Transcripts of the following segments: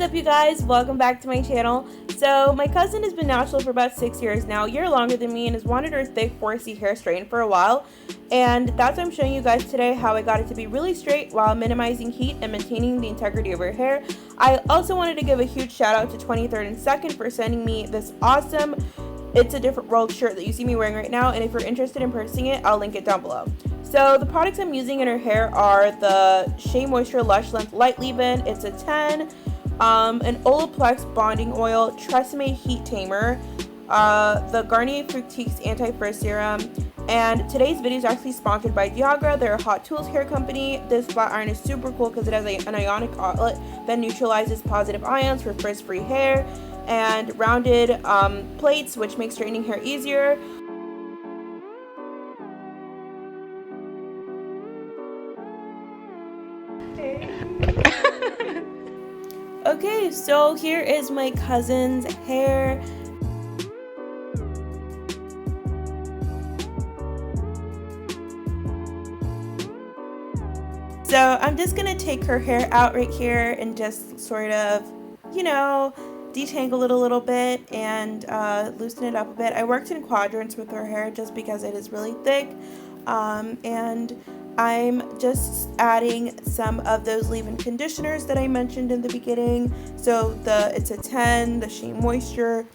up, you guys? Welcome back to my channel. So my cousin has been natural for about 6 years now, a year longer than me, and has wanted her thick 4C hair straightened for a while. And that's why I'm showing you guys today how I got it to be really straight while minimizing heat and maintaining the integrity of her hair. I also wanted to give a huge shout out to 23rd and 2nd for sending me this awesome It's a Different World shirt that you see me wearing right now, and if you're interested in purchasing it, I'll link it down below. So the products I'm using in her hair are the Shea Moisture Lush Length Light Leave-In, it's a 10, an Olaplex Bonding Oil, Tresemme Heat Tamer, the Garnier Fructis Anti-Frizz Serum, and today's video is actually sponsored by Deogra. They're a Hot Tools hair company. This flat iron is super cool because it has an ionic outlet that neutralizes positive ions for frizz-free hair, and rounded plates, which make straightening hair easier. Okay, so here is my cousin's hair. So I'm just gonna take her hair out right here and just sort of, detangle it a little bit and loosen it up a bit. I worked in quadrants with her hair just because it is really thick, and I'm just adding some of those leave-in conditioners that I mentioned in the beginning. So it's a 10, the Shea Moisture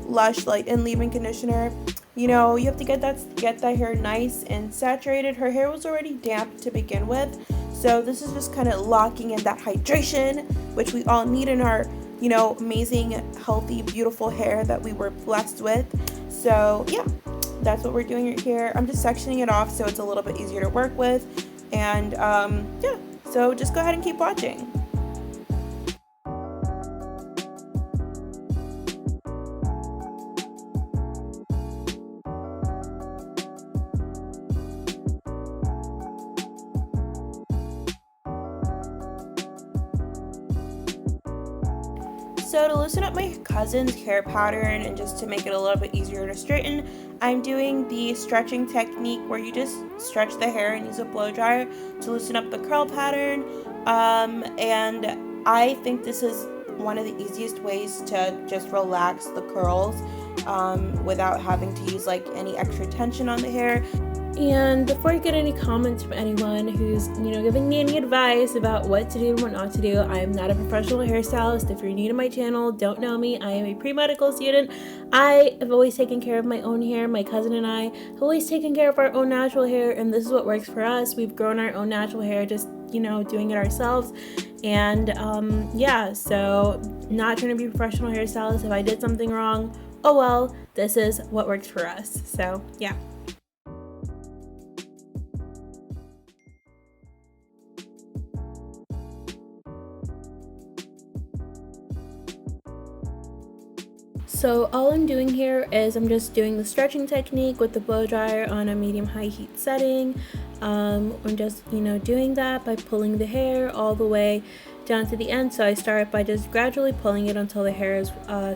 Lush Light and Leave-In Conditioner. You have to get that hair nice and saturated. Her hair was already damp to begin with, so this is just kind of locking in that hydration, which we all need in our amazing, healthy, beautiful hair that we were blessed with. So yeah, that's what we're doing right here. I'm just sectioning it off so it's a little bit easier to work with, and yeah, so just go ahead and keep watching. So to loosen up my cousin's hair pattern and just to make it a little bit easier to straighten, I'm doing the stretching technique where you just stretch the hair and use a blow dryer to loosen up the curl pattern. And I think this is one of the easiest ways to just relax the curls without having to use like any extra tension on the hair. And before you get any comments from anyone who's, giving me any advice about what to do and what not to do, I'm not a professional hairstylist. If you're new to my channel, don't know me, I am a pre-medical student. I have always taken care of my own hair. My cousin and I have always taken care of our own natural hair, and this is what works for us. We've grown our own natural hair, just, doing it ourselves. And yeah, so not trying to be a professional hairstylist. If I did something wrong, oh well, this is what works for us. So yeah. So all I'm doing here is I'm just doing the stretching technique with the blow dryer on a medium-high heat setting. I'm just, doing that by pulling the hair all the way down to the end. So I start by just gradually pulling it until the hair is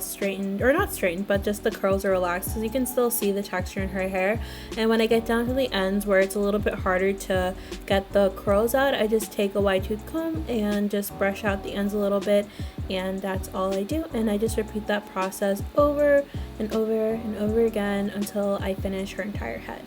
straightened, or not straightened, but just the curls are relaxed, because you can still see the texture in her hair. And when I get down to the ends where it's a little bit harder to get the curls out, I just take a wide tooth comb and just brush out the ends a little bit, and that's all I do. And I just repeat that process over and over and over again until I finish her entire head.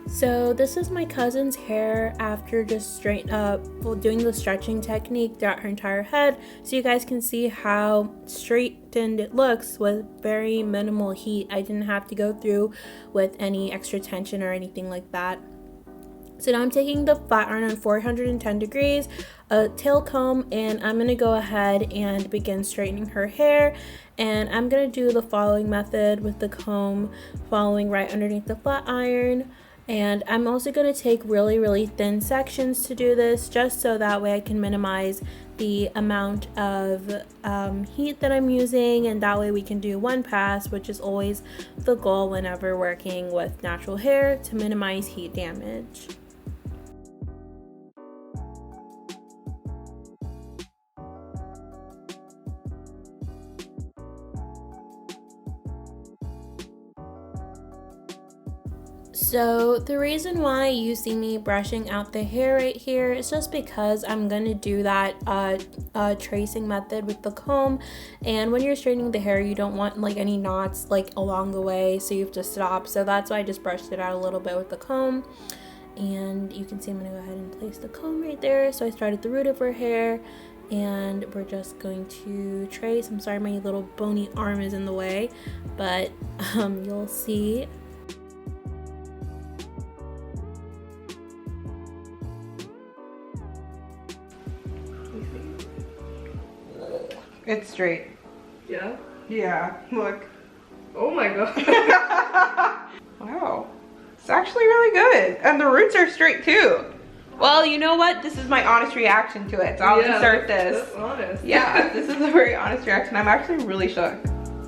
So this is my cousin's hair after just doing the stretching technique throughout her entire head, so you guys can see how straightened it looks with very minimal heat. I didn't have to go through with any extra tension or anything like that. So now I'm taking the flat iron on 410 degrees, a tail comb, and I'm going to go ahead and begin straightening her hair. And I'm going to do the following method with the comb following right underneath the flat iron. And I'm also going to take really thin sections to do this, just so that way I can minimize the amount of heat that I'm using, and that way we can do one pass, which is always the goal whenever working with natural hair, to minimize heat damage. So the reason why you see me brushing out the hair right here is just because I'm gonna do that tracing method with the comb, and when you're straightening the hair you don't want like any knots like along the way, so you have to stop. So that's why I just brushed it out a little bit with the comb. And you can see I'm gonna go ahead and place the comb right there. So I started the root of her hair, and we're just going to trace. I'm sorry my little bony arm is in the way, but you'll see. It's straight. Yeah? Yeah, look. Oh my god. Wow. It's actually really good. And the roots are straight too. Well, you know what? This is my honest reaction to it. So I'll insert this. That's honest. Yeah, this is a very honest reaction. I'm actually really shocked.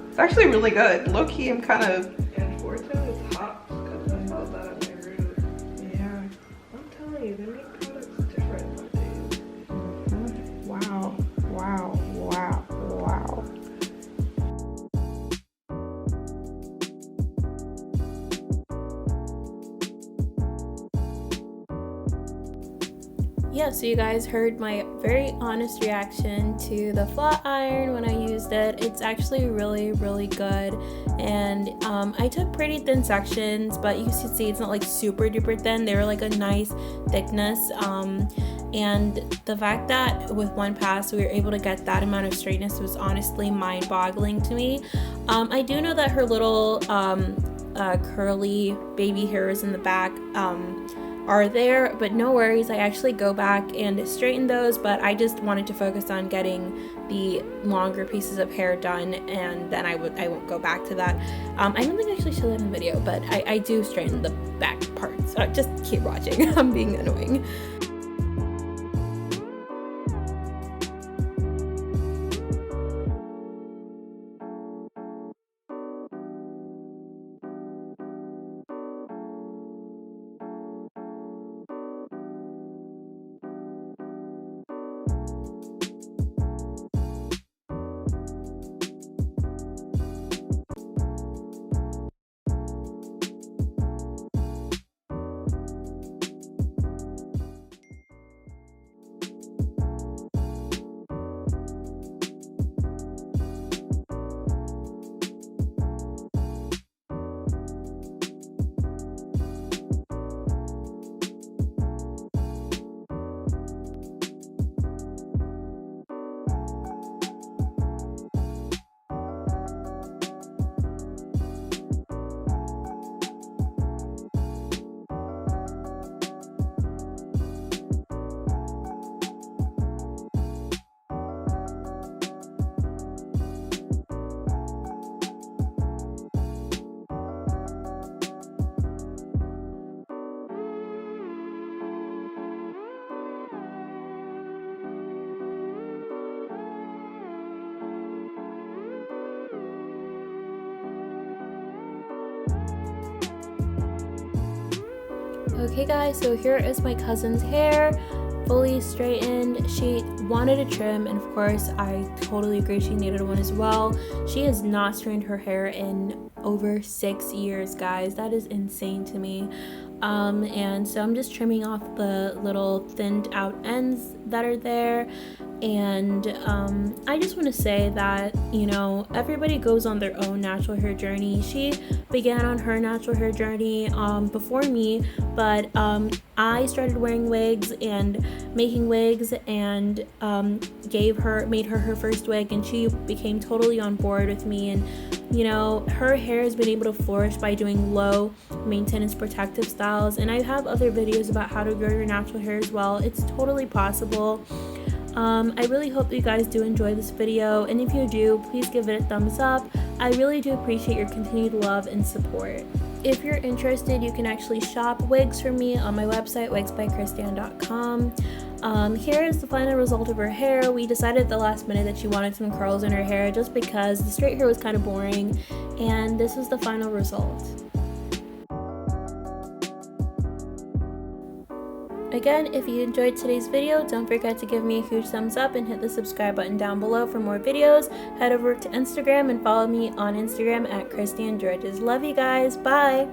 It's actually really good. Low key, I'm kind of... And Forte is hot because I felt that on my root. Yeah. I'm telling you, they make products different nowadays. Wow. Wow. Wow. Wow. Yeah, so you guys heard my very honest reaction to the flat iron when I used it. It's actually really, really good. And I took pretty thin sections, but you can see it's not like super duper thin. They were like a nice thickness. And the fact that with one pass we were able to get that amount of straightness was honestly mind-boggling to me. I do know that her little curly baby hairs in the back are there, but no worries, I actually go back and straighten those, but I just wanted to focus on getting the longer pieces of hair done, and then I won't go back to that. I don't think I actually showed that in the video, but I do straighten the back parts. Just keep watching. I'm being annoying. Okay guys, so here is my cousin's hair, fully straightened. She wanted a trim, and of course I totally agree, she needed one as well. She has not straightened her hair in over 6 years, guys. That is insane to me. And so I'm just trimming off the little thinned out ends that are there. And I just want to say that, you know, everybody goes on their own natural hair journey. She began on her natural hair journey before me, but I started wearing wigs and making wigs, and made her her first wig, and she became totally on board with me. And you know, her hair has been able to flourish by doing low maintenance protective styles, and I have other videos about how to grow your natural hair as well. It's totally possible. I really hope you guys do enjoy this video, and if you do, please give it a thumbs up. I really do appreciate your continued love and support. If you're interested, you can actually shop wigs from me on my website, wigsbykristan.com. Here is the final result of her hair. We decided at the last minute that she wanted some curls in her hair just because the straight hair was kind of boring, and this is the final result. Again, if you enjoyed today's video, don't forget to give me a huge thumbs up and hit the subscribe button down below for more videos. Head over to Instagram and follow me on Instagram at Kristian Georges. Love you guys. Bye.